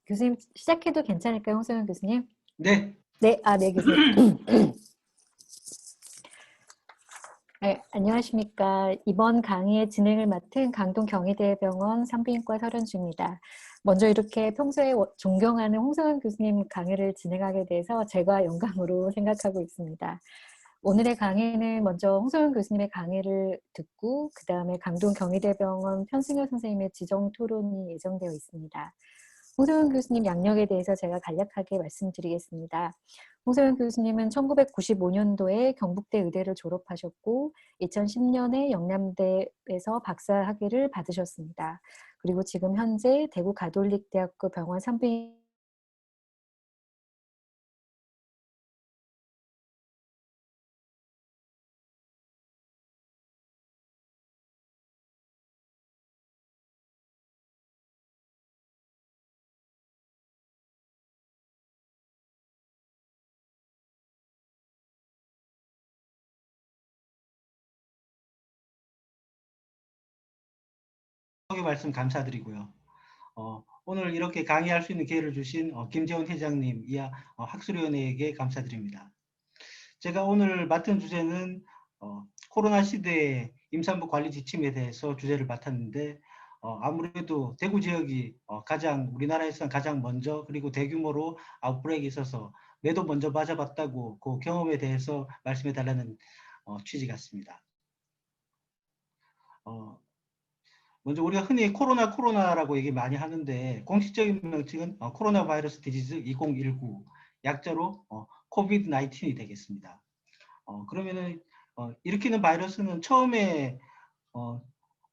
교수님 시작해도 괜찮을까요, 홍성현 교수님? 네. 네, 네, 교수님. 네, 안녕하십니까. 이번 강의의 진행을 맡은 강동 경희대병원 산부인과 설현주입니다. 먼저 이렇게 평소에 존경하는 홍성현 교수님 강의를 진행하게 돼서 제가 영광으로 생각하고 있습니다. 오늘의 강의는 먼저 홍성현 교수님의 강의를 듣고 그 다음에 강동 경희대병원 편승엽 선생님의 지정 토론이 예정되어 있습니다. 홍성현 교수님 양력에 대해서 제가 간략하게 말씀드리겠습니다. 홍성현 교수님은 1995년도에 경북대 의대를 졸업하셨고 2010년에 영남대에서 박사학위를 받으셨습니다. 그리고 지금 현재 대구 가톨릭대학교 병원 산부인 말씀 감사드리고요. 오늘 이렇게 강의할 수 있는 기회를 주신 김재원 회장님, 이하 학술위원회에게 감사드립니다. 제가 오늘 맡은 주제는 코로나 시대의 임산부 관리 지침에 대해서 주제를 맡았는데 아무래도 대구 지역이 우리나라에서는 가장 먼저 그리고 대규모로 아웃브레이크가 있어서 매도 먼저 맞아봤다고 그 경험에 대해서 말씀해 달라는 취지 같습니다. 먼저 우리가 흔히 코로나라고 얘기 많이 하는데 공식적인 명칭은 코로나 바이러스 디지즈 2019, 약자로 코비드 19이 되겠습니다. 그러면은 일으키는 바이러스는 처음에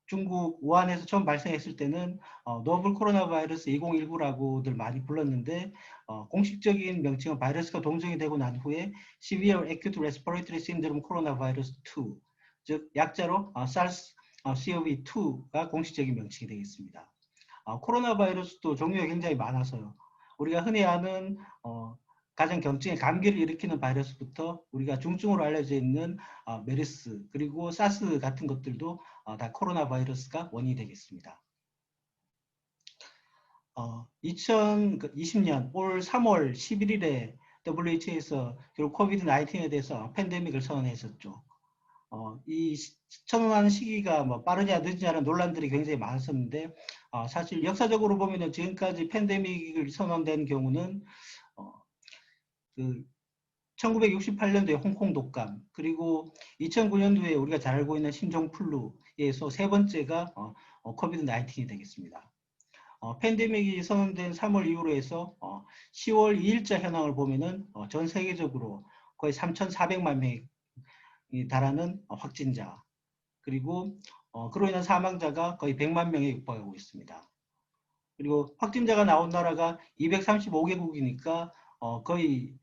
중국 우한에서 처음 발생했을 때는 노블 코로나 바이러스 2019라고들 많이 불렀는데 공식적인 명칭은 바이러스가 동정이 되고 난 후에 Severe Acute Respiratory Syndrome 코로나 바이러스 2, 즉 약자로 SARS-CoV-2가 공식적인 명칭이 되겠습니다. 코로나 바이러스도 종류가 굉장히 많아서요. 우리가 흔히 아는 가장 경증의 감기를 일으키는 바이러스부터 우리가 중증으로 알려져 있는 메르스 그리고 사스 같은 것들도 다 코로나 바이러스가 원인이 되겠습니다. 2020년 올 3월 11일에 WHO에서 결국 코비드 19에 대해서 팬데믹을 선언했었죠. 이 선언하는 시기가 뭐 빠르냐 늦으냐는 논란들이 굉장히 많았었는데 사실 역사적으로 보면은 지금까지 팬데믹을 선언된 경우는 1968년도에 홍콩 독감, 그리고 2009년도에 우리가 잘 알고 있는 신종플루에서 세 번째가 코비드 19이 되겠습니다. 팬데믹이 선언된 3월 이후로 해서 10월 2일자 현황을 보면은 전 세계적으로 거의 3,400만 명이 달하는 확진자, 그리고 그로 인한 사망자가 거의 100만 명에 육박하고 있습니다. 그리고 확진자가 나온 나라가 235개국이니까 거의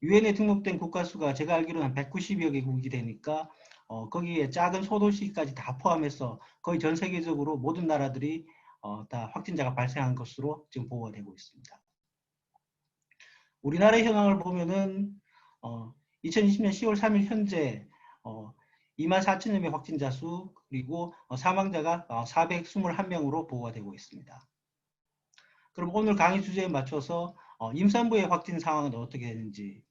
유엔에 등록된 국가 수가 제가 알기로는 한 190여 개국이 되니까 거기에 작은 소도시까지 다 포함해서 거의 전 세계적으로 모든 나라들이 다 확진자가 발생한 것으로 지금 보고가 되고 있습니다. 우리나라의 현황을 보면은 2020년 10월 3일 현재 24,000여 명 확진자 수, 그리고 사망자가 421명으로 보고가 되고 있습니다. 그럼 오늘 강의 주제에 맞춰서 임산부의 확진 상황은 어떻게 되는지,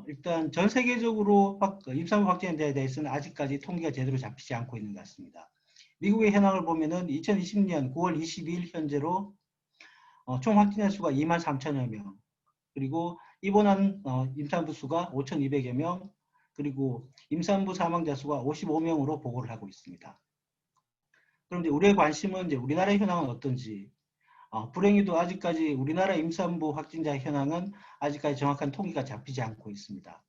일단 전 세계적으로 임산부 확진에 대해서는 아직까지 통계가 제대로 잡히지 않고 있는 것 같습니다. 미국의 현황을 보면은 2020년 9월 22일 현재로 총 확진자 수가 23,000여 명, 그리고 입원한 임산부 수가 5,200여 명, 그리고 임산부 사망자 수가 55명으로 보고를 하고 있습니다. 그럼 이제 우리의 관심은 이제 우리나라의 현황은 어떤지, 불행히도 아직까지 우리나라 임산부 확진자 현황은 아직까지 정확한 통계가 잡히지 않고 있습니다.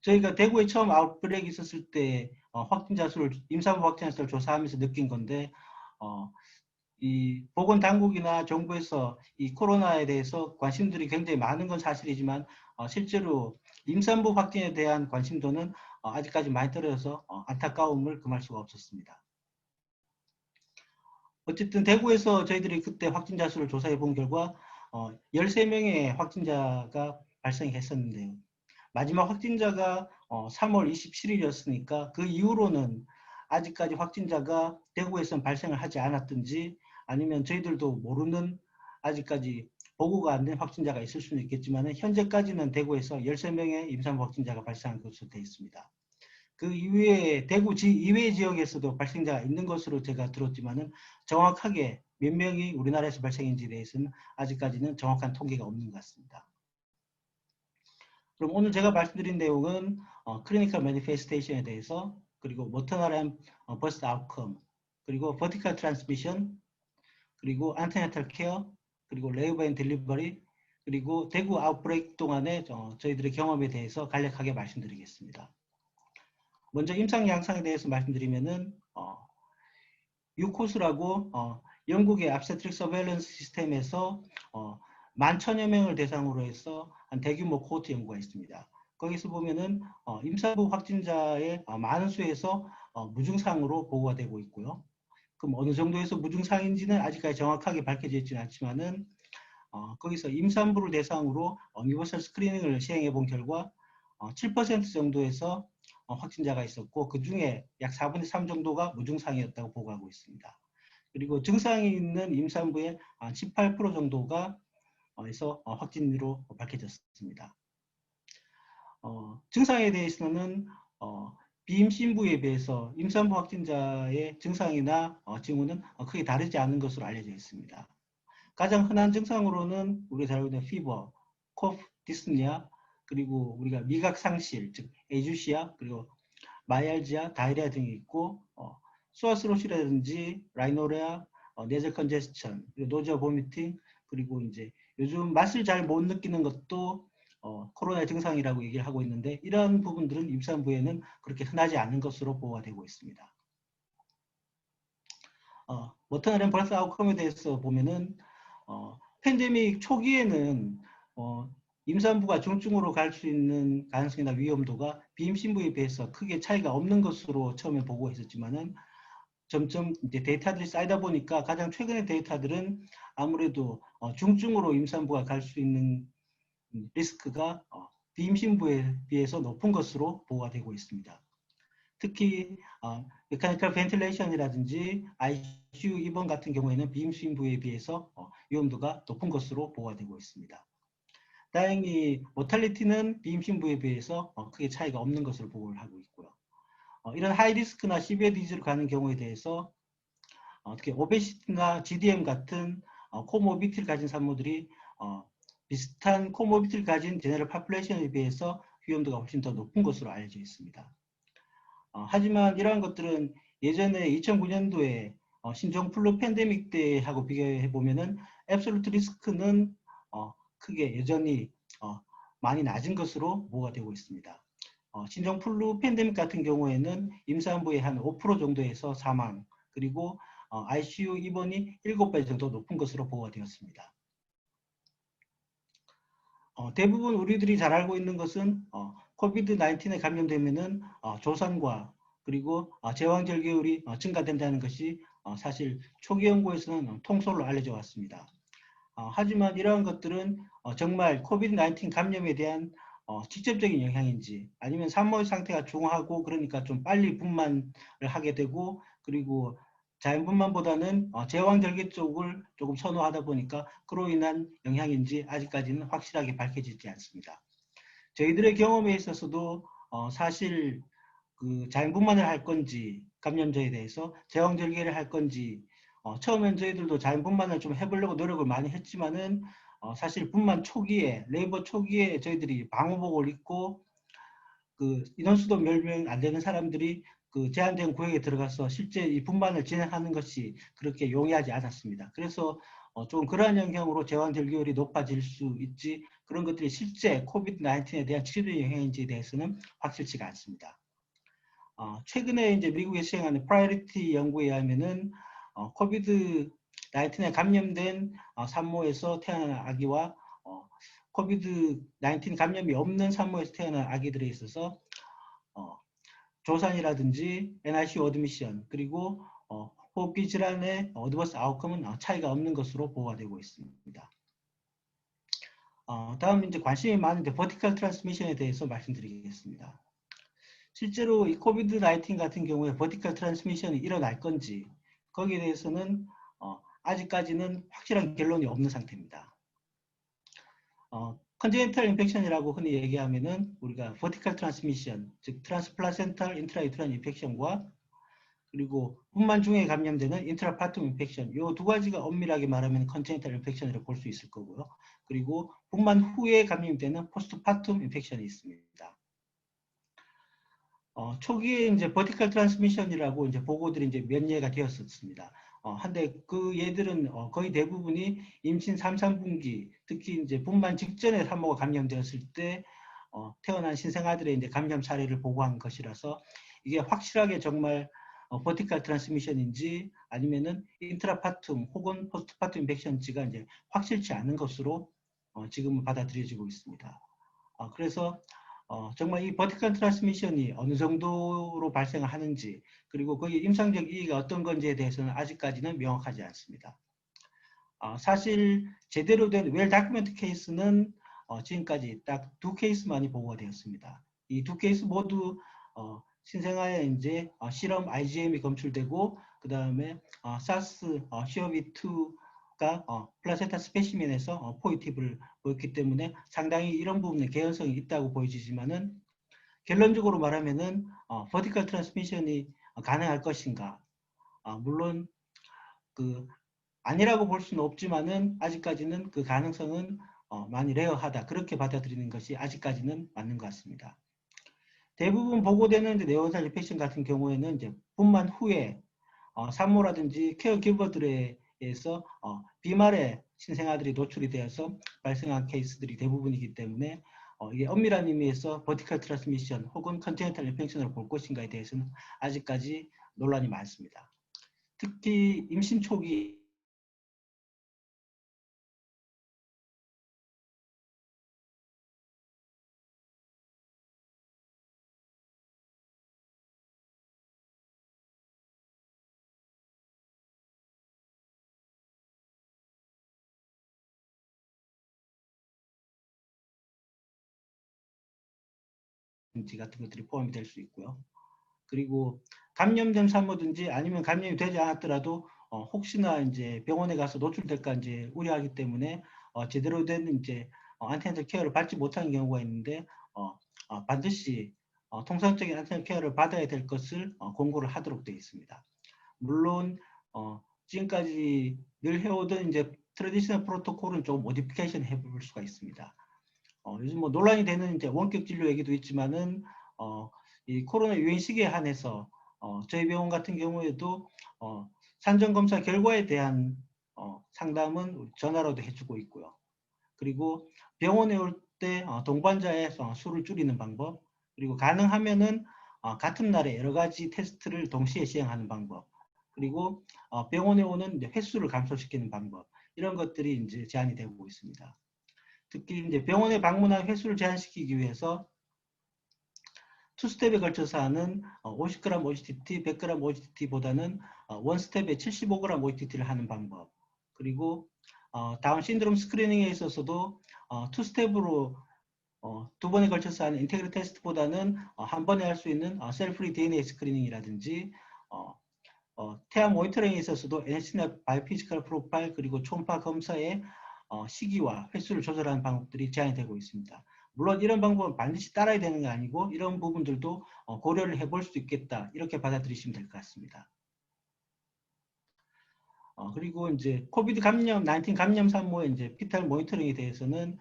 저희가 대구에 처음 아웃브레이크 있었을 때 임산부 확진자 수를 조사하면서 느낀 건데 이 보건당국이나 정부에서 이 코로나에 대해서 관심들이 굉장히 많은 건 사실이지만 실제로 임산부 확진에 대한 관심도는 아직까지 많이 떨어져서 안타까움을 금할 수가 없었습니다. 어쨌든 대구에서 저희들이 그때 확진자 수를 조사해 본 결과 13명의 확진자가 발생했었는데요. 마지막 확진자가 3월 27일이었으니까 그 이후로는 아직까지 확진자가 대구에서는 발생을 하지 않았든지 아니면 저희들도 모르는 아직까지 보고가 안 된 확진자가 있을 수는 있겠지만 현재까지는 대구에서 13명의 임산부 확진자가 발생한 것으로 되어 있습니다. 그 이외에 대구 이외의 지역에서도 발생자가 있는 것으로 제가 들었지만은 정확하게 몇 명이 우리나라에서 발생인지에 대해서는 아직까지는 정확한 통계가 없는 것 같습니다. 그럼 오늘 제가 말씀드린 내용은 클리니컬 매니페스테이션에 대해서, 그리고 머터널 앤 버스트 아웃컴, 그리고 버티컬 트랜스미션, 그리고 안테나탈 케어, 그리고 레이버 앤 딜리버리, 그리고 대구 아웃브레이크 동안의 저희들의 경험에 대해서 간략하게 말씀드리겠습니다. 먼저 임상 양상에 대해서 말씀드리면은 유코스라고 영국의 압세트릭 서베일런스 시스템에서 11,000여 명을 대상으로 해서 한 대규모 코호트 연구가 있습니다. 거기서 보면은 임산부 확진자의 많은 수에서 무증상으로 보고가 되고 있고요. 그럼 어느 정도에서 무증상인지는 아직까지 정확하게 밝혀져 있지는 않지만은 거기서 임산부를 대상으로 유니버설 스크리닝을 시행해 본 결과 7% 정도에서 확진자가 있었고, 그 중에 약 4분의 3 정도가 무증상이었다고 보고하고 있습니다. 그리고 증상이 있는 임산부의 18% 정도가 에서 확진으로 밝혀졌습니다. 증상에 대해서는 비임신부에 비해서 임산부 확진자의 증상이나 징후는 크게 다르지 않은 것으로 알려져 있습니다. 가장 흔한 증상으로는 우리가 잘 알고 있는 피버, 코프, 디스니아, 그리고 우리가 미각 상실, 즉 에주시아, 그리고 마이알지아, 다이리아 등이 있고, 수아스로시라든지 라이노레아, 네젤 컨제스천, 그리고 노지아 보미팅, 그리고 이제 요즘 맛을 잘 못 느끼는 것도 코로나 증상이라고 얘기를 하고 있는데, 이런 부분들은 임산부에는 그렇게 흔하지 않은 것으로 보고가 되고 있습니다. 머터널 앤 버스 아웃컴에 대해서 보면은 팬데믹 초기에는 임산부가 중증으로 갈 수 있는 가능성이나 위험도가 비임신부에 비해서 크게 차이가 없는 것으로 처음에 보고했었지만은 점점 이제 데이터들이 쌓이다 보니까 가장 최근의 데이터들은 아무래도 중증으로 임산부가 갈 수 있는 리스크가 비임신부에 비해서 높은 것으로 보고가 되고 있습니다. 특히 메카니컬 벤틸레이션이라든지 ICU 입원 같은 경우에는 비임신부에 비해서 위험도가 높은 것으로 보고가 되고 있습니다. 다행히 모탈리티는 비임신부에 비해서 크게 차이가 없는 것으로 보고를 하고 있고요. 이런 하이리스크나 시비어 디지를 가는 경우에 대해서 특히 오베시티나 GDM 같은 코모비티를 가진 산모들이 비슷한 코모비티를 가진 제너럴 파퓰레이션에 비해서 위험도가 훨씬 더 높은 것으로 알려져 있습니다. 하지만 이러한 것들은 예전에 2009년도에 신종플루 팬데믹 때하고 비교해 보면은 앱솔루트 리스크는 크게 여전히 많이 낮은 것으로 보고가 되고 있습니다. 신종플루 팬데믹 같은 경우에는 임산부의 한 5% 정도에서 사망, 그리고 ICU 입원이 7배 정도 높은 것으로 보고가 되었습니다. 대부분 우리들이 잘 알고 있는 것은 코비드-19에 감염되면은 조산과 그리고 제왕절개율이 증가된다는 것이 사실 초기 연구에서는 통솔로 알려져 왔습니다. 하지만 이러한 것들은 정말 코비드-19 감염에 대한 직접적인 영향인지, 아니면 산모의 상태가 중하고 그러니까 좀 빨리 분만을 하게 되고, 그리고 자연분만보다는 제왕절개 쪽을 조금 선호하다 보니까 그로 인한 영향인지 아직까지는 확실하게 밝혀지지 않습니다. 저희들의 경험에 있어서도 사실 그 자연분만을 할 건지, 감염자에 대해서 제왕절개를 할 건지, 처음엔 저희들도 자연분만을 좀 해보려고 노력을 많이 했지만은 사실 분만 초기에, 레이버 초기에 저희들이 방호복을 입고 그 인원수도 몇 명 안 되는 사람들이 그 제한된 구역에 들어가서 실제 이 분만을 진행하는 것이 그렇게 용이하지 않았습니다. 그래서 좀 그러한 영향으로 제왕절개율이 높아질 수 있지, 그런 것들이 실제 코비드-19에 대한 치료의 영향인지에 대해서는 확실치가 않습니다. 최근에 이제 미국에 시행하는 프라이어리티 연구에 의하면은 코비드-19에 감염된 산모에서 태어난 아기와 코비드-19 감염이 없는 산모에서 태어난 아기들에 있어서 조산이라든지 NICU 어드미션, 그리고 호흡기 질환의 어드버스 아웃컴은 차이가 없는 것으로 보고가 되고 있습니다. 다음 이제 관심이 많은데 버티컬 트랜스미션에 대해서 말씀드리겠습니다. 실제로 이 코비드-19 같은 경우에 버티컬 트랜스미션이 일어날 건지, 거기에 대해서는 아직까지는 확실한 결론이 없는 상태입니다. 컨제니탈 인펙션이라고 흔히 얘기하면은 우리가 버티컬 트랜스미션, 즉 트랜스플라센탈 인트라유트란 인펙션과 그리고 분만 중에 감염되는 인트라파툼 인펙션, 이 두 가지가 엄밀하게 말하면 컨제니탈 인펙션이라고 볼 수 있을 거고요. 그리고 분만 후에 감염되는 포스트파툼 인펙션이 있습니다. 초기에 이제 버티컬 트랜스미션이라고 이제 보고들이 이제 몇 예가 되었었습니다. 한데 그 얘들은 거의 대부분이 임신 3, 4분기, 특히 이제 분만 직전에 산모가 감염되었을 때 태어난 신생아들의 이제 감염 사례를 보고한 것이라서 이게 확실하게 정말 버티컬 트랜스미션인지 아니면은 인트라파툼 혹은 포스트파툼 인펙션인지가 이제 확실치 않은 것으로 지금은 받아들여지고 있습니다. 그래서 정말 이 버티컬 트랜스미션이 어느 정도로 발생을 하는지 그리고 거기에 임상적 이의가 어떤 건지에 대해서는 아직까지는 명확하지 않습니다. 사실 제대로 된 웰 다큐멘트 케이스는 지금까지 딱 두 케이스만이 보고가 되었습니다. 이 두 케이스 모두 신생아에 이제 실험 IgM이 검출되고 그 다음에 사스 CoV2가 플라센타 스페시멘에서 포지티브를 보였기 때문에 상당히 이런 부분에 개연성이 있다고 보여지지만은 결론적으로 말하면은 버티컬 트랜스미션이 가능할 것인가? 물론 그 아니라고 볼 수는 없지만은 아직까지는 그 가능성은 많이 레어하다 그렇게 받아들이는 것이 아직까지는 맞는 것 같습니다. 대부분 보고되는 네오나탈 인펙션 같은 경우에는 이제 분만 후에 산모라든지 케어기버들에 의해서 비말에 신생아들이 노출이 되어서 발생한 케이스들이 대부분이기 때문에 이게 엄밀한 의미에서 버티컬 트랜스미션 혹은 컨제니탈 인펙션으로 볼 것인가에 대해서는 아직까지 논란이 많습니다. 특히 임신 초기 같은 것들이 포함이 될 수 있고요. 그리고 감염된 산모든지 아니면 감염이 되지 않았더라도 혹시나 이제 병원에 가서 노출될까 이제 우려하기 때문에 제대로 된 이제 안테나tal 케어를 받지 못하는 경우가 있는데 반드시 통상적인 안테나tal 케어를 받아야 될 것을 권고를 하도록 되어 있습니다. 물론 지금까지 늘 해오던 이제 트래디셔널 프로토콜은 좀 모디피케이션 해볼 수가 있습니다. 요즘 뭐 논란이 되는 이제 원격 진료 얘기도 있지만은 이 코로나 유행 시기에 한해서 저희 병원 같은 경우에도 산정 검사 결과에 대한 상담은 전화로도 해주고 있고요. 그리고 병원에 올 때 동반자의 수를 줄이는 방법, 그리고 가능하면은 같은 날에 여러 가지 테스트를 동시에 시행하는 방법, 그리고 병원에 오는 횟수를 감소시키는 방법, 이런 것들이 이제 제한이 되고 있습니다. 특히 이제 병원에 방문한 횟수를 제한시키기 위해서 투스텝에 걸쳐서 하는 50g OGTT, 100g OGTT보다는 원스텝에 75g OGTT를 하는 방법. 그리고 다운 신드롬 스크리닝에 있어서도 투스텝으로 두 번에 걸쳐서 하는 인테그리 테스트보다는 한 번에 할 수 있는 셀프리 DNA 스크리닝이라든지 태아 모니터링에 있어서도 NCNF 바이오피지컬 프로파일 그리고 초음파 검사의 시기와 횟수를 조절하는 방법들이 제한이 되고 있습니다. 물론 이런 방법은 반드시 따라야 되는 게 아니고 이런 부분들도 고려를 해볼 수 있겠다 이렇게 받아들이시면 될 것 같습니다. 그리고 이제 코비드 감염, 19 감염 산모의 이제 피탈 모니터링에 대해서는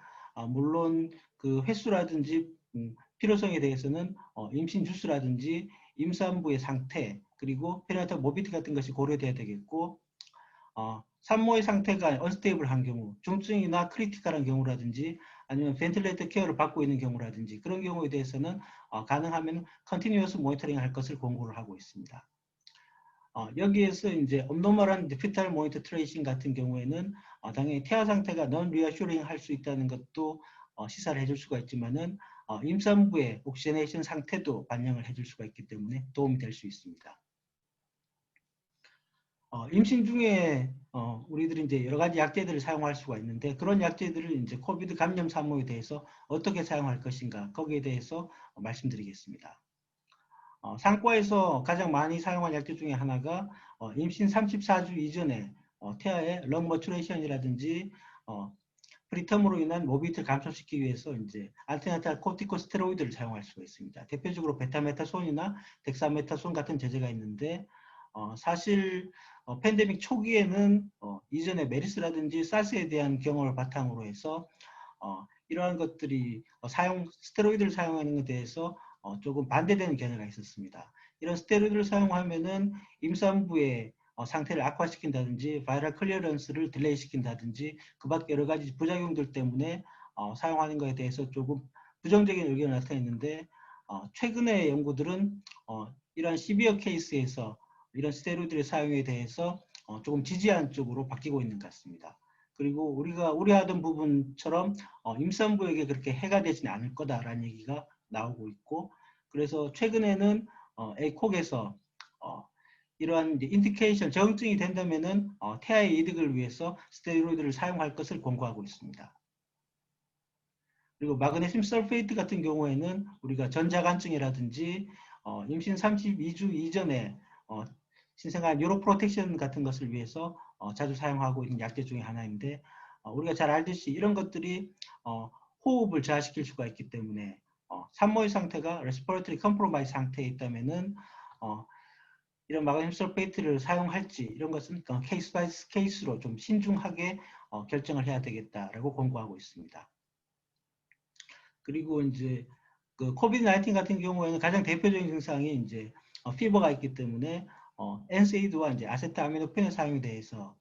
물론 그 횟수라든지 필요성에 대해서는 임신 주수라든지 임산부의 상태 그리고 페리나탈 모비티 같은 것이 고려돼야 되겠고 산모의 상태가 언스테이블한 경우, 중증이나 크리티컬한 경우라든지 아니면 벤틸레이터 케어를 받고 있는 경우라든지 그런 경우에 대해서는 가능하면 컨티뉴어스 모니터링 할 것을 권고를 하고 있습니다. 여기에서 이제 업노멀한 피탈 모니터 트레이싱 같은 경우에는 당연히 태아 상태가 넌 리어슈링 할 수 있다는 것도 시사를 해줄 수가 있지만은 임산부의 옥시제네이션 상태도 반영을 해줄 수가 있기 때문에 도움이 될 수 있습니다. 임신 중에 우리들이 이제 여러 가지 약제들을 사용할 수가 있는데 그런 약제들을 이제 코비드 감염 산모에 대해서 어떻게 사용할 것인가 거기에 대해서 말씀드리겠습니다. 상과에서 가장 많이 사용한 약제 중에 하나가 임신 34주 이전에 태아의 렁 머추레이션이라든지 프리텀으로 인한 모비리티를 감소시키기 위해서 이제 안티나탈 코티코스테로이드를 사용할 수가 있습니다. 대표적으로 베타메타손이나 덱사메타손 같은 제제가 있는데 사실 팬데믹 초기에는 이전에 메르스라든지 사스에 대한 경험을 바탕으로 해서 이러한 것들이 스테로이드를 사용하는 것에 대해서 조금 반대되는 견해가 있었습니다. 이런 스테로이드를 사용하면은 임산부의 상태를 악화시킨다든지 바이럴 클리어런스를 딜레이 시킨다든지 그밖에 여러 가지 부작용들 때문에 사용하는 것에 대해서 조금 부정적인 의견을 나타냈는데 최근의 연구들은 이러한 시비어 케이스에서 이런 스테로이드의 사용에 대해서 조금 지지하는 쪽으로 바뀌고 있는 것 같습니다. 그리고 우리가 우려하던 부분처럼 임산부에게 그렇게 해가 되지는 않을 거다라는 얘기가 나오고 있고 그래서 최근에는 에이콕에서 이러한 인디케이션, 적응증이 된다면은 태아의 이득을 위해서 스테로이드를 사용할 것을 권고하고 있습니다. 그리고 마그네슘 설페이트 같은 경우에는 우리가 전자간증이라든지 임신 32주 이전에 신생아 뉴로 프로텍션 같은 것을 위해서 자주 사용하고 있는 약제 중에 하나인데 우리가 잘 알듯이 이런 것들이 호흡을 저하시킬 수가 있기 때문에 산모의 상태가 레스피레이터리 컴프로마이즈 상태에 있다면은 이런 마그네슘 설페이트를 사용할지 이런 것은 케이스 바이 케이스로 좀 신중하게 결정을 해야 되겠다라고 권고하고 있습니다. 그리고 이제 그 코비드 19 같은 경우에는 가장 대표적인 증상이 이제 피버가 있기 때문에 NSAID와 이제 아세트아미노펜의 사용에 대해서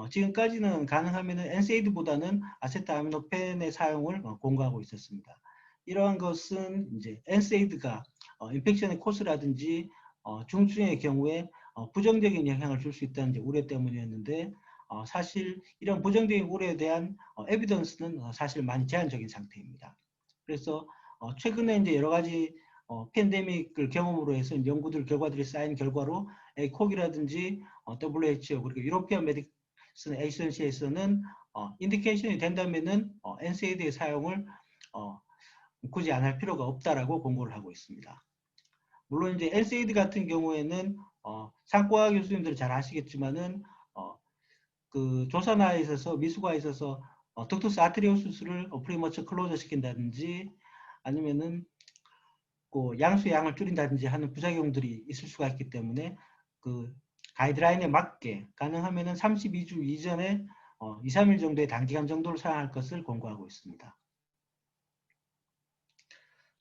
지금까지는 가능하면은 NSAID보다는 아세트아미노펜의 사용을 권고하고 있었습니다. 이러한 것은 이제 NSAID가 인펙션의 코스라든지 중증의 경우에 부정적인 영향을 줄 수 있다는 우려 때문이었는데 사실 이런 부정적인 우려에 대한 에비던스는 사실 많이 제한적인 상태입니다. 그래서 최근에 이제 여러 가지 팬데믹을 경험으로 해서 연구들 결과들이 쌓인 결과로 에이콕이라든지 WHO 그리고 유로피안 메디슨 에이전시에서는 인디케이션이 된다면은 NSAID의 사용을 굳이 안 할 필요가 없다라고 권고를 하고 있습니다. 물론 이제 NSAID 같은 경우에는 상과 교수님들은 잘 아시겠지만은 그 조산화에 있어서 미숙화에 있어서 덕투스 아트리오수스를 프리머처 클로저 시킨다든지 아니면은 그 양수의 양을 줄인다든지 하는 부작용들이 있을 수가 있기 때문에 그 가이드라인에 맞게 가능하면은 32주 이전에 2, 3일 정도의 단기간 정도를 사용할 것을 권고하고 있습니다.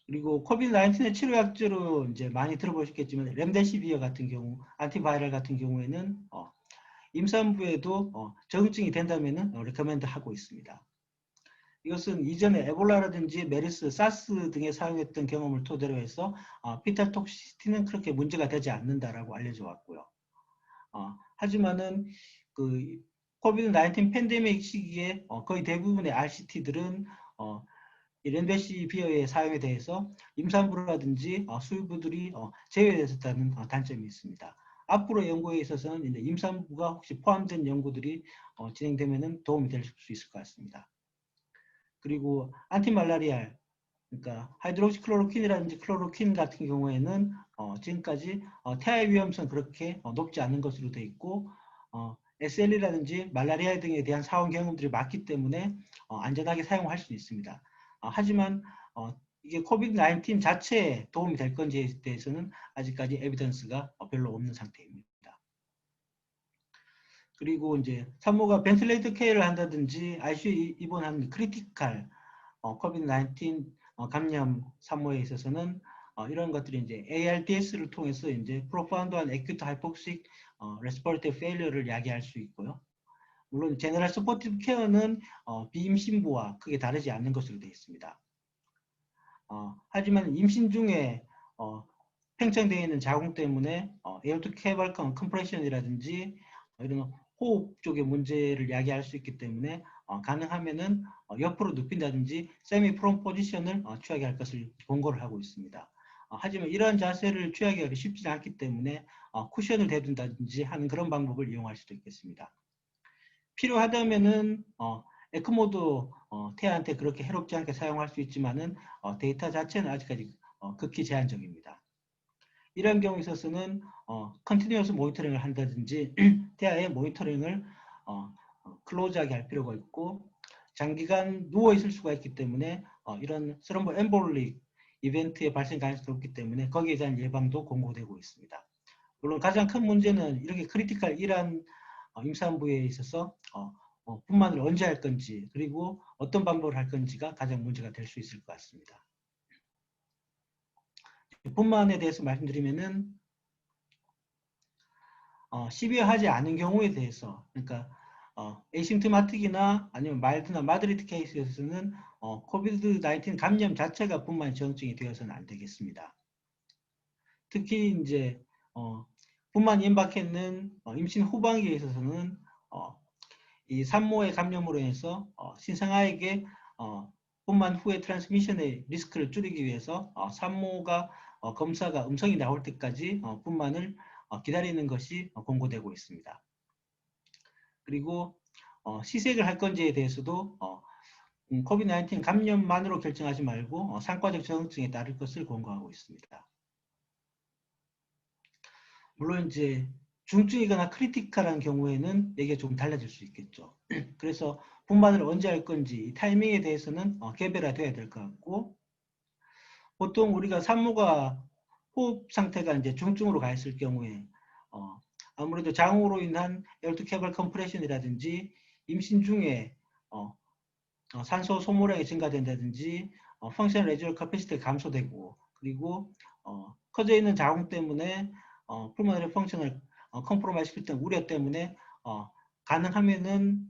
그리고 코비드 19의 치료약제로 이제 많이 들어보셨겠지만 렘데시비어 같은 경우, 안티바이럴 같은 경우에는 임산부에도 적응증이 된다면은 레커멘드 하고 있습니다. 이것은 이전에 에볼라라든지 메르스, 사스 등에 사용했던 경험을 토대로 해서 피탈 톡시티는 그렇게 문제가 되지 않는다라고 알려져 왔고요. 하지만은 그 코비드 19 팬데믹 시기에 거의 대부분의 RCT들은 이 렘데시비어의 사용에 대해서 임산부라든지 수유부들이 제외됐다는 단점이 있습니다. 앞으로 연구에 있어서는 이제 임산부가 혹시 포함된 연구들이 진행되면 도움이 될 수 있을 것 같습니다. 그리고 안티말라리알, 그러니까 하이드록시클로로퀸이라든지 클로로퀸 같은 경우에는 지금까지 태아의 위험성 그렇게 높지 않은 것으로 되어 있고 SL이라든지 말라리아 등에 대한 사원 경험들이 많기 때문에 안전하게 사용할 수 있습니다. 하지만 이게 코비드 19 자체에 도움이 될 건지에 대해서는 아직까지 에비던스가 별로 없는 상태입니다. 그리고 이제 산모가 벤틀레이터 케어를 한다든지 ICU 입원한 크리티컬 코비드 19 감염 산모에 있어서는 이런 것들이 이제 ARDS를 통해서 이제 프로파운드한 에큐트 하이폭식 레스피레이터리 페일러를 야기할 수 있고요. 물론 제너럴 서포티브 케어는 비임신부와 크게 다르지 않는 것으로 되어 있습니다. 하지만 임신 중에 팽창되어 있는 자궁 때문에 에어투 케발 컴프레션이라든지 이런 호흡 쪽의 문제를 야기할 수 있기 때문에 가능하면은 옆으로 눕힌다든지 세미 프롬 포지션을 취하게 할 것을 권고를 하고 있습니다. 하지만 이러한 자세를 취하기가 쉽지 않기 때문에 쿠션을 대둔다든지 하는 그런 방법을 이용할 수도 있겠습니다. 필요하다면은 에크모도 태아한테 그렇게 해롭지 않게 사용할 수 있지만은 데이터 자체는 아직까지 극히 제한적입니다. 이런 경우에 있어서는 컨티뉴어스 모니터링을 한다든지 태아의 모니터링을 클로즈하게 할 필요가 있고 장기간 누워 있을 수가 있기 때문에 이런 스럼버 엠볼릭 이벤트의 발생 가능성이 높기 때문에 거기에 대한 예방도 권고되고 있습니다. 물론 가장 큰 문제는 이렇게 크리티컬 임산부에 있어서 분만을 언제 할 건지 그리고 어떤 방법을 할 건지가 가장 문제가 될 수 있을 것 같습니다. 분만에 대해서 말씀드리면은 시비어하지 않은 경우에 대해서 그러니까 에이심토마틱이나 아니면 마일드나 마드리드 케이스에서는 코비드-19 감염 자체가 분만 전증이 되어서는 안 되겠습니다. 특히 이제 분만 임박했는 임신 후반기에 있어서는 이 산모의 감염으로 인해서 신생아에게 분만 후의 트랜스미션의 리스크를 줄이기 위해서 산모가 검사가 음성이 나올 때까지 분만을 기다리는 것이 권고되고 있습니다. 그리고 시색을 할 건지에 대해서도 코비드-19 감염만으로 결정하지 말고 상과적 저응증에 따를 것을 권고하고 있습니다. 물론 이제 중증이거나 크리티컬한 경우에는 이게 좀 달라질 수 있겠죠. 그래서 분만을 언제 할 건지 타이밍에 대해서는 개별화되어야 될 것 같고 보통 우리가 산모가 호흡 상태가 이제 중증으로 가 있을 경우에 아무래도 장으로 인한 에어투 케벌 컴프레션이라든지 임신 중에 산소 소모량이 증가된다든지 펑션 레지얼 커피시티가 감소되고 그리고 커져 있는 자궁 때문에 풀모너리 펑션을 컴프로마이즈 시킬 때 우려 때문에 가능하면은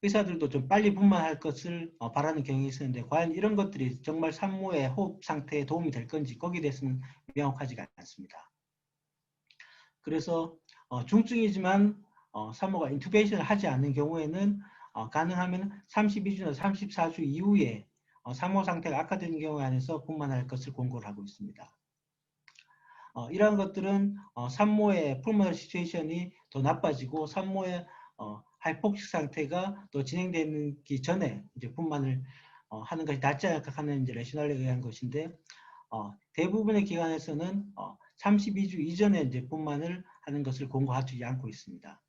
의사들도 좀 빨리 분만할 것을 바라는 경향이 있었는데 과연 이런 것들이 정말 산모의 호흡 상태에 도움이 될 건지 거기에 대해서는 명확하지가 않습니다. 그래서 중증이지만 산모가 인투베이션을 하지 않는 경우에는 가능하면 32주나 34주 이후에 산모 상태가 악화되는 경우에 한해서 분만할 것을 권고를 하고 있습니다. 이러한 것들은 산모의 풀모너리 시츄에이션이 더 나빠지고 산모의 하이폭식 상태가 또 진행되기 전에 이제 분만을 하는 것이 낫지 않을까 하는 이제 레셔널에 의한 것인데 대부분의 기관에서는 32주 이전에 이제 분만을 하는 것을 권고하지 않고 있습니다.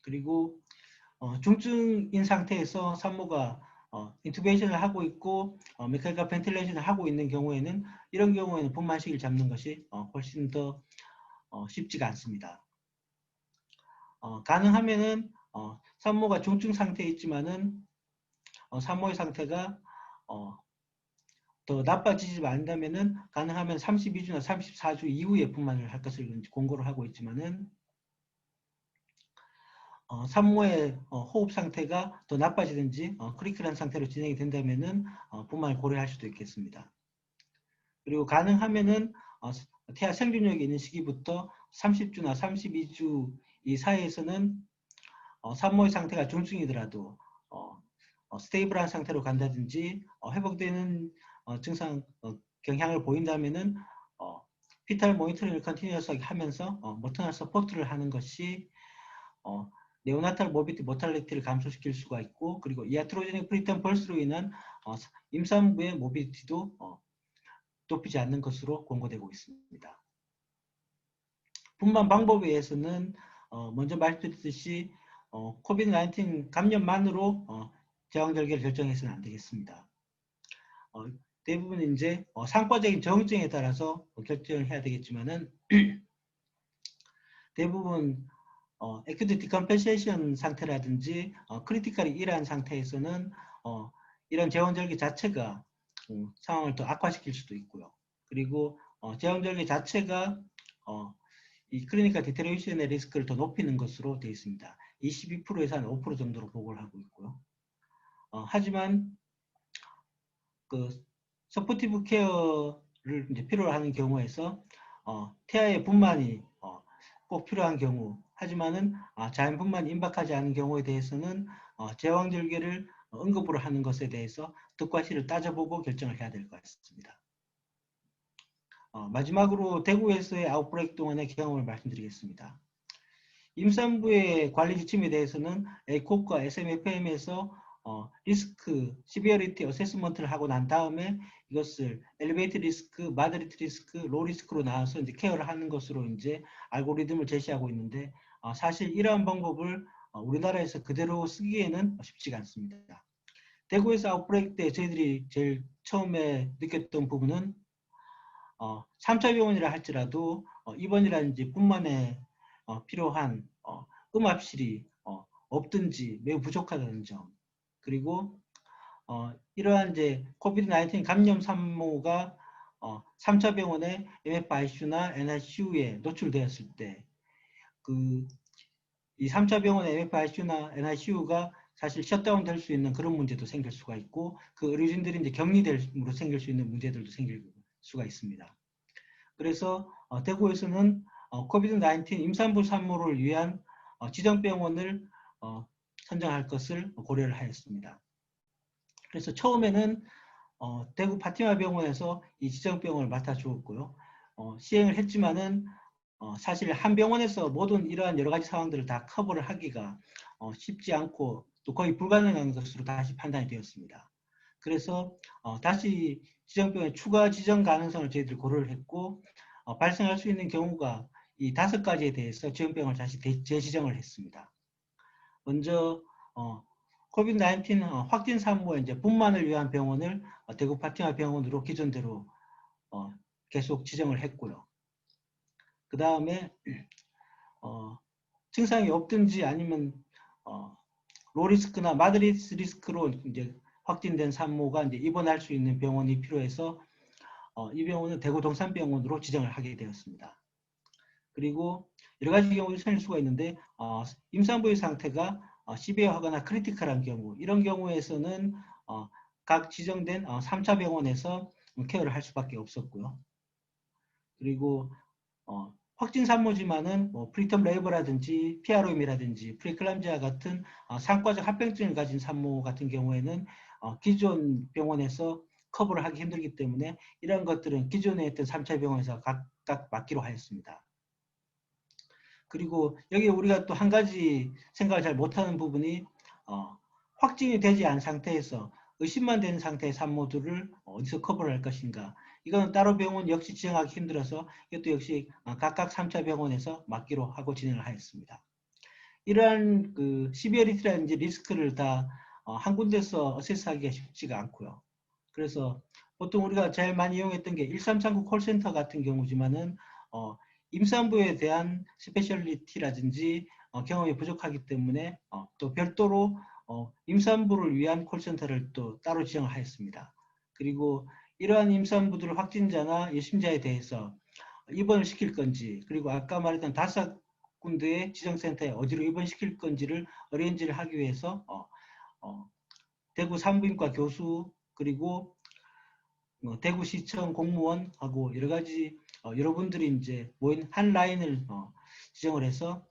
그리고 중증인 상태에서 산모가 인투베이션을 하고 있고 메카니컬 벤틸레이션을 하고 있는 경우에는 이런 경우에는 분만 시기를 잡는 것이 훨씬 더 쉽지가 않습니다. 가능하면은 산모가 중증 상태에 있지만은 산모의 상태가 더 나빠지지 않는다면은 가능하면 32주나 34주 이후에 분만을 할 것을 권고를 하고 있지만은 산모의 호흡 상태가 더 나빠지든지 크리티컬한 상태로 진행이 된다면은 분만을 고려할 수도 있겠습니다. 그리고 가능하면은 태아 생존력이 있는 시기부터 30주나 32주 이 사이에서는 산모의 상태가 중증이더라도 스테이블한 상태로 간다든지 회복되는 증상 경향을 보인다면은 피탈 모니터링을 컨티뉴어스하게 하면서 모터널 서포트를 하는 것이 네오나탈 모비티 모탈리티를 감소시킬 수가 있고 그리고 이아트로제닉 프리텀 펄스로 인한 임산부의 모비티도 높이지 않는 것으로 권고되고 있습니다. 분만 방법에 의해서는 먼저 말씀드렸듯이 코비드-19 감염만으로 제왕절개를 결정해서는 안 되겠습니다. 대부분 이제 상과적인 저응증에 따라서 결정을 해야 되겠지만은 대부분 에큐트 디컴펜세이션 상태라든지 크리티컬이 일한 상태에서는 이런 제왕절개 자체가 상황을 더 악화시킬 수도 있고요. 그리고 제왕절개 자체가 이 클리니컬 디테리오레이션의 리스크를 더 높이는 것으로 되어 있습니다. 22%에서 한 5% 정도로 보고를 하고 있고요. 하지만 그 서포티브 케어를 이제 필요로 하는 경우에서 태아의 분만이 꼭 필요한 경우 하지만은 자연 분만이 임박하지 않은 경우에 대해서는 제왕절개를 응급으로 하는 것에 대해서 득과 실을 따져보고 결정을 해야 될 것 같습니다. 마지막으로 대구에서의 아웃브레이크 동안의 경험을 말씀드리겠습니다. 임산부의 관리 지침에 대해서는 ACOP과 SMFM에서 리스크, 시비어리티 어세스먼트를 하고 난 다음에 이것을 엘리베이트 리스크, 마드리트 리스크, 로 리스크로 나와서 이제 케어를 하는 것으로 이제 알고리즘을 제시하고 있는데 사실 이러한 방법을 우리나라에서 그대로 쓰기에는 쉽지가 않습니다. 대구에서 아웃브레이크 때 저희들이 제일 처음에 느꼈던 부분은 3차 병원이라 할지라도 입원이라든지 분만에 필요한 음압실이 없든지 매우 부족하다는 점, 그리고 이러한 이제 코비드-19 감염 산모가 3차 병원에 MFICU나 NICU에 노출되었을 때 이 3차 병원의 MFICU나 NICU가 사실 셧다운 될 수 있는 그런 문제도 생길 수가 있고, 그 의료진들이 이제 격리됨으로 생길 수 있는 문제들도 생길 수가 있습니다. 그래서 대구에서는 코비드-19 임산부 산모를 위한 지정병원을 선정할 것을 고려를 하였습니다. 그래서 처음에는 대구 파티마 병원에서 이 지정병원을 맡아주었고요. 시행을 했지만은 사실 한 병원에서 모든 이러한 여러 가지 상황들을 다 커버를 하기가 쉽지 않고 또 거의 불가능한 것으로 다시 판단이 되었습니다. 그래서 다시 지정병의 추가 지정 가능성을 저희들이 고려를 했고, 발생할 수 있는 경우가 이 5가지에 대해서 지정병을 다시 재지정을 했습니다. 먼저 코비드-19 확진 산모의 이제 분만을 위한 병원을 대구 파티마 병원으로 기존대로 계속 지정을 했고요. 그 다음에 증상이 없든지 아니면 로리스크나 마드리스 리스크로 이제 확진된 산모가 이제 입원할 수 있는 병원이 필요해서 이 병원은 대구 동산병원으로 지정을 하게 되었습니다. 그리고 여러 가지 경우도 생길 수가 있는데 임산부의 상태가 시비어하거나 크리티컬한 경우, 이런 경우에서는 각 지정된 3차 병원에서 케어를 할 수밖에 없었고요. 그리고 확진 산모지만은 프리텀 레이버라든지 피아로임이라든지 프리클람지아 같은 상과적 합병증을 가진 산모 같은 경우에는 기존 병원에서 커버를 하기 힘들기 때문에 이런 것들은 기존에 있던 3차 병원에서 각각 맡기로 하였습니다. 그리고 여기 우리가 또 한 가지 생각을 잘 못하는 부분이 확진이 되지 않은 상태에서 의심만 되는 상태의 산모들을 어디서 커버를 할 것인가. 이거는 따로 병원 역시 지정하기 힘들어서 이것도 역시 각각 3차 병원에서 맡기로 하고 진행을 하였습니다. 이러한 그 시비어리티라든지 리스크를 다 한 군데서 어세스하기가 쉽지가 않고요. 그래서 보통 우리가 제일 많이 이용했던 게 1339 콜센터 같은 경우지만은 임산부에 대한 스페셜리티라든지 경험이 부족하기 때문에 또 별도로 임산부를 위한 콜센터를 또 따로 지정을 하였습니다. 그리고 이러한 임산부들 확진자나 예심자에 대해서 입원을 시킬 건지, 그리고 아까 말했던 5군데의 지정센터에 어디로 입원시킬 건지를 어레인지를 하기 위해서 대구 산부인과 교수, 그리고 대구시청 공무원하고 여러 가지 여러분들이 이제 모인 한 라인을 지정을 해서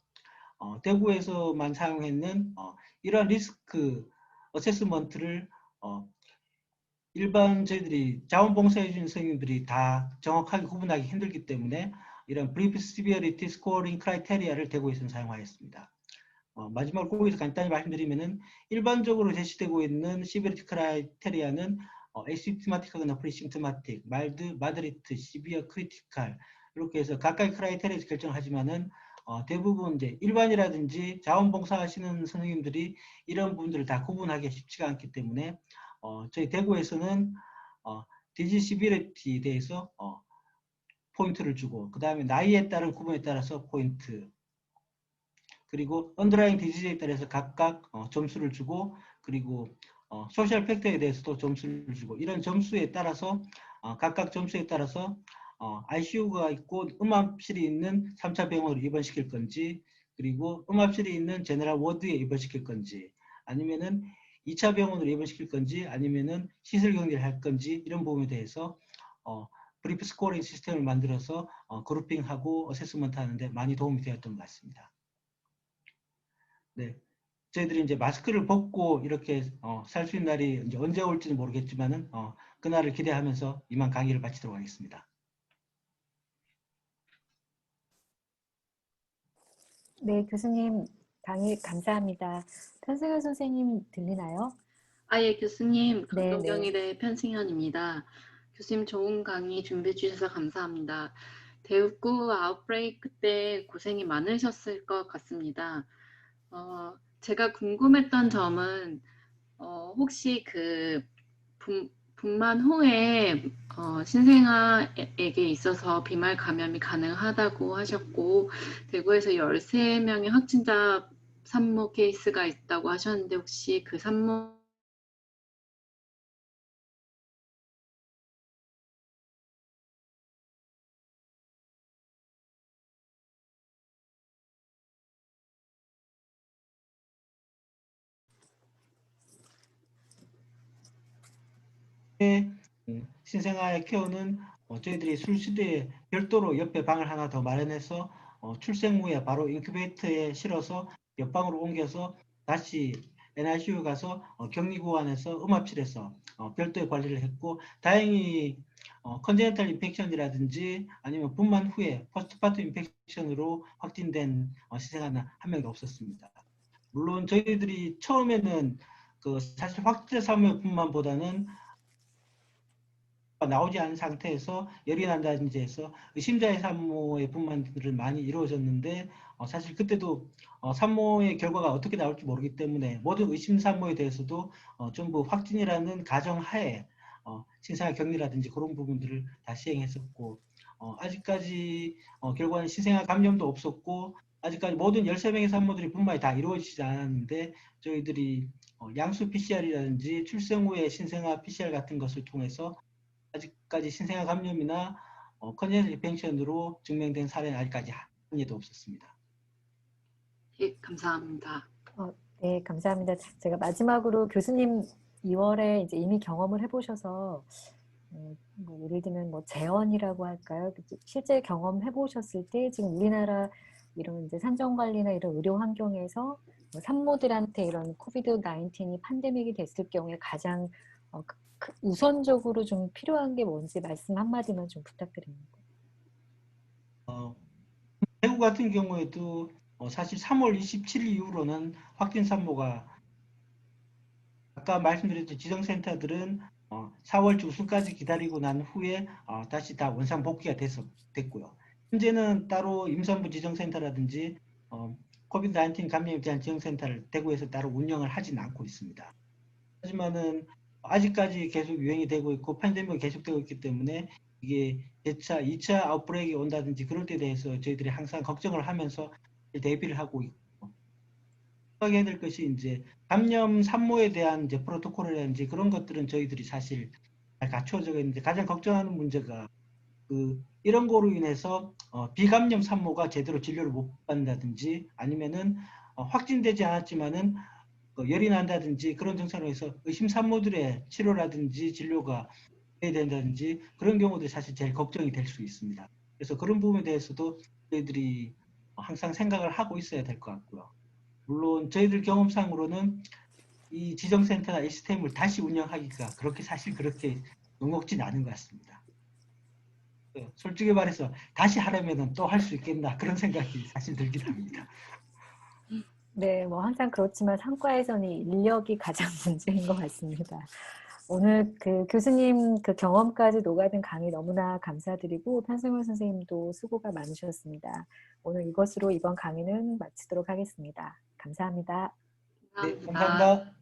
대구에서만 사용했는 이러한 리스크 어세스먼트를 일반 저희들이 자원봉사해주는 선생님들이 다 정확하게 구분하기 힘들기 때문에 이런 브리프 시비어리티 스코어링 크라이테리아를 대구에서는 사용하였습니다. 마지막으로 거기서 간단히 말씀드리면은 일반적으로 제시되고 있는 시비어리티 크라이테리아는 에시프티마틱하거나 프리심프마틱, 마일드, 마드리트, 시비어, 크리티컬 이렇게 해서 각각의 크라이테리아에서 결정하지만은 대부분 이제 일반이라든지 자원봉사하시는 선생님들이 이런 부분들을 다 구분하기가 쉽지가 않기 때문에 저희 대구에서는 디지즈 시비어리티에 대해서 포인트를 주고, 그 다음에 나이에 따른 구분에 따라서 포인트, 그리고 언더라인 디지즈에 따라서 각각 점수를 주고, 그리고 소셜 팩터에 대해서도 점수를 주고, 이런 점수에 따라서 각각 점수에 따라서 ICU가 있고 음압실이 있는 3차 병원으로 입원시킬 건지, 그리고 음압실이 있는 제너럴 워드에 입원시킬 건지, 아니면은 2차 병원으로 입원시킬 건지, 아니면은 시설 격리를 할 건지, 이런 부분에 대해서 브리프 스코어링 시스템을 만들어서 그룹핑하고 어세스먼트 하는데 많이 도움이 되었던 것 같습니다. 네, 저희들이 이제 마스크를 벗고 이렇게 살 수 있는 날이 이제 언제 올지는 모르겠지만은 그날을 기대하면서 이만 강의를 마치도록 하겠습니다. 네, 교수님 강의 감사합니다. 편승현 선생님 들리나요? 예, 교수님, 네, 네. 강동경희대 편승현입니다. 교수님 좋은 강의 준비해 주셔서 감사합니다. 대구 아웃브레이크 때 고생이 많으셨을 것 같습니다. 제가 궁금했던 점은 혹시 그 분만 후에 신생아에게 있어서 비말 감염이 가능하다고 하셨고 대구에서 13명의 확진자 산모 케이스가 있다고 하셨는데 혹시 그 산모 신생아 케어는 저희들이 술시대에 별도로 옆에 방을 하나 더 마련해서 출생 후에 바로 인큐베이터에 실어서 옆방으로 옮겨서 다시 NICU 가서 격리구간에서 음압실에서 별도의 관리를 했고 다행히 컨제니탈 인펙션이라든지 아니면 분만 후에 포스트파텀 인펙션으로 확진된 신생아는 한 명도 없었습니다. 물론 저희들이 처음에는 사실 확진자 사무뿐만보다는 나오지 않은 상태에서 열이 난다든지 해서 의심자의 산모의 분만들을 많이 이루어졌는데 사실 그때도 산모의 결과가 어떻게 나올지 모르기 때문에 모든 의심 산모에 대해서도 전부 확진이라는 가정하에 신생아 격리라든지 그런 부분들을 다 시행했었고 아직까지 결과는 신생아 감염도 없었고 아직까지 모든 13명의 산모들이 분만이 다 이루어지지 않았는데 저희들이 양수 PCR이라든지 출생 후에 신생아 PCR 같은 것을 통해서 아직까지 신생아 감염이나 컨제니탈 인펙션으로 증명된 사례는 아직까지 한 예도 없었습니다. 예, 감사합니다. 네, 감사합니다. 제가 마지막으로 교수님 2월에 이제 이미 경험을 해보셔서 뭐 예를 들면 뭐 재원이라고 할까요? 실제 경험해 보셨을 때 지금 우리나라 이런 이제 산정 관리나 이런 의료 환경에서 뭐 산모들한테 이런 코비드 19이 팬데믹이 됐을 경우에 가장 우선적으로 좀 필요한 게 뭔지 말씀 한마디만 좀 부탁드립니다. 대구 같은 경우에도 사실 3월 27일 이후로는 확진 산모가 아까 말씀드렸던 지정센터들은 4월 중순까지 기다리고 난 후에 다시 다 원상 복귀가 됐고요. 현재는 따로 임산부 지정센터라든지 코비드 19 감염에 대한 지정센터를 대구에서 따로 운영을 하진 않고 있습니다. 하지만은 아직까지 계속 유행이 되고 있고 팬데믹이 계속되고 있기 때문에 이게 재차 2차 아웃브레이크가 온다든지 그럴 때에 대해서 저희들이 항상 걱정을 하면서 대비를 하고 있고 해야 될 것이 이제 감염 산모에 대한 이제 프로토콜이라든지 그런 것들은 저희들이 사실 잘 갖추어져 있는데 가장 걱정하는 문제가 이런 거로 인해서 비감염 산모가 제대로 진료를 못 받는다든지 아니면은 확진되지 않았지만은 열이 난다든지 그런 증상으로 해서 의심 산모들의 치료라든지 진료가 해야 된다든지 그런 경우들이 사실 제일 걱정이 될 수 있습니다. 그래서 그런 부분에 대해서도 저희들이 항상 생각을 하고 있어야 될 것 같고요. 물론 저희들 경험상으로는 이 지정센터나 이 시스템을 다시 운영하기가 사실 그렇게 녹록진 않은 것 같습니다. 솔직히 말해서 다시 하려면 또 할 수 있겠나 그런 생각이 사실 들긴 합니다. 네, 뭐 항상 그렇지만 상과에서는 인력이 가장 문제인 것 같습니다. 오늘 그 교수님 그 경험까지 녹아든 강의 너무나 감사드리고 편승훈 선생님도 수고가 많으셨습니다. 오늘 이것으로 이번 강의는 마치도록 하겠습니다. 감사합니다. 네, 감사합니다. 감사합니다.